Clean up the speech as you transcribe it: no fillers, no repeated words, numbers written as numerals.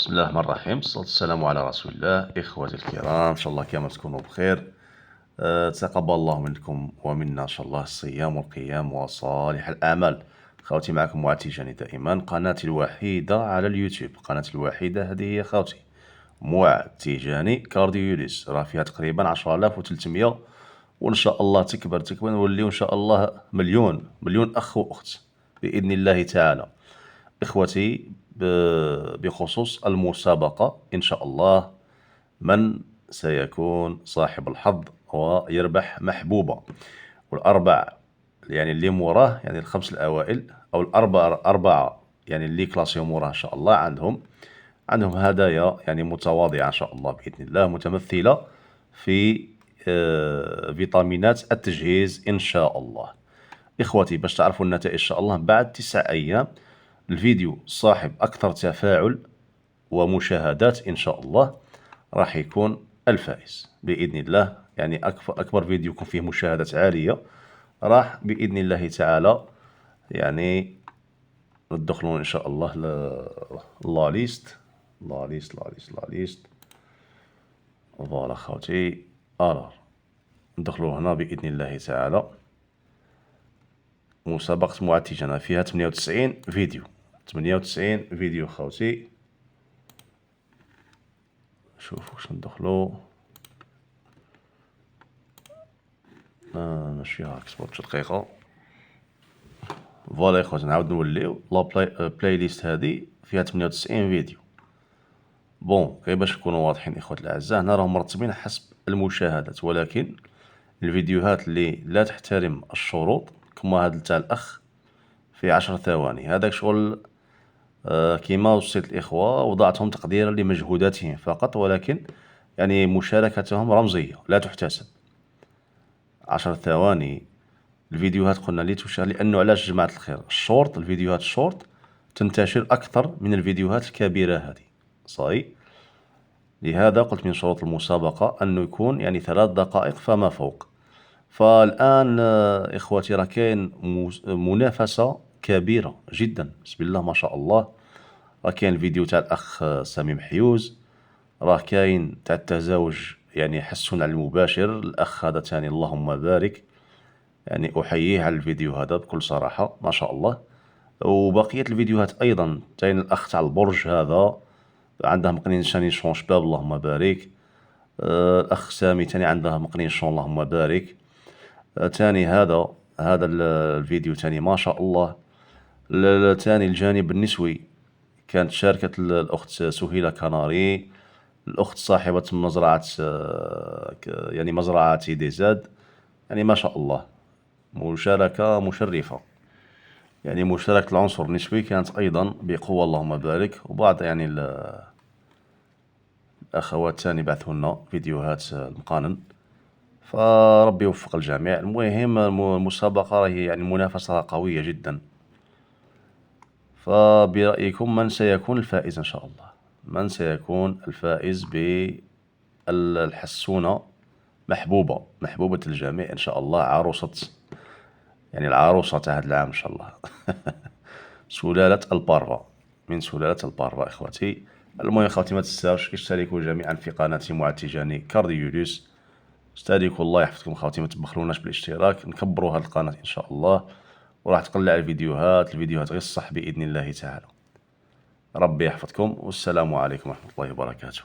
بسم الله الرحمن الرحيم، الصلاة والسلام على رسول الله. إخوتي الكرام، إن شاء الله كامل تكونوا بخير. تقبل الله منكم ومنا إن شاء الله الصيام والقيام وصالح الأعمال. خوتي، معكم معاد تيجاني دائما، قناتي الوحيدة على اليوتيوب. قناتي الوحيدة هذه هي خوتي، معاد تيجاني كارديوليس. راه فيها تقريبا 10300، وإن شاء الله تكبر نوليو إن شاء الله مليون أخ وأخت بإذن الله تعالى. إخوتي، بخصوص المسابقة إن شاء الله، من سيكون صاحب الحظ ويربح محبوبة؟ والأربع يعني اللي موراه، يعني الخمس الأوائل أو أربعة يعني اللي كلاسيهم موراه إن شاء الله، عندهم هدايا يعني متواضعة إن شاء الله بإذن الله، متمثلة في فيتامينات التجهيز إن شاء الله. إخوتي، باش تعرفوا النتائج إن شاء الله بعد 9 أيام، الفيديو صاحب أكثر تفاعل ومشاهدات إن شاء الله راح يكون الفائز بإذن الله. يعني أكبر فيديو يكون فيه مشاهدات عالية راح بإذن الله تعالى يعني ندخلون إن شاء الله لا ليست. فوالا خوتي، ندخلوا هنا بإذن الله تعالى. مسابقة معاد تيجانا فيها 98 فيديو خوتي. شوفوا واش ندخلو. ماشي هاك، صبرت شي دقيقة. فوالا يا خوتي، نعاود نوليو لا بلاي ليست هادي فيها 98 فيديو. بون، غير باش نكونوا واضحين إخوتي الأعزاء، هنا راهم مرتبين حسب المشاهدات، ولكن الفيديوهات اللي لا تحترم الشروط كما هذا تاع الأخ في 10 ثواني، هذاك شغل كيما وصيت الإخوة وضعتهم تقديرا لمجهوداتهم فقط، ولكن يعني مشاركتهم رمزية لا تحتسب. 10 ثواني الفيديوهات قلنا لي تشاهد، لأنه علاش جماعة الخير الفيديوهات الشورت تنتشر أكثر من الفيديوهات الكبيرة هذه، صحيح. لهذا قلت من شروط المسابقة أنه يكون يعني 3 دقائق فما فوق. فالآن إخواتي، راه كاين منافسة كبيرة جدا، بسم الله ما شاء الله. راه كاين الفيديو تاع الأخ سامي محيوز، راه كاين تاع التزاوج يعني حسن على المباشر، الأخ هذا تاني اللهم بارك، يعني أحييه على الفيديو هذا بكل صراحة ما شاء الله. وبقية الفيديوهات أيضا، تاين الأخ تاع البرج هذا عنده مقنين شانيشون شباب اللهم بارك. الأخ سامي تاني عنده مقنيشون اللهم بارك. تاني هذا الفيديو تاني ما شاء الله. تاني الجانب النسوي كانت شاركت الأخت سهيلة كناري، الأخت صاحبة مزرعة يعني مزرعة تيدي زاد، يعني ما شاء الله مشاركة مشرفة. يعني مشاركة العنصر النسوي كانت أيضا بقوة اللهم بارك. وبعض يعني الأخوات تاني بعثوا لنا فيديوهات المقارن، فربي يوفق الجميع. المهم المسابقة راهي يعني منافسة قوية جدا. فبرأيكم من سيكون الفائز إن شاء الله؟ من سيكون الفائز بالحسونة محبوبة الجميع إن شاء الله، عروسة يعني العروسة تاع هذا العام إن شاء الله. سلالة البارفا، من سلالة البارفا إخواتي. المهم خواتي، ما تنساوش اشتركوا جميعا في قناتي معاد تيجاني كارديوليس. اشتركوا، الله يحفظكم خواتي، ما تبخلوناش بالاشتراك، نكبروا هذه القناة إن شاء الله، وراح تقلع الفيديوهات غير الصح بإذن الله تعالى. ربي يحفظكم، والسلام عليكم ورحمة الله وبركاته.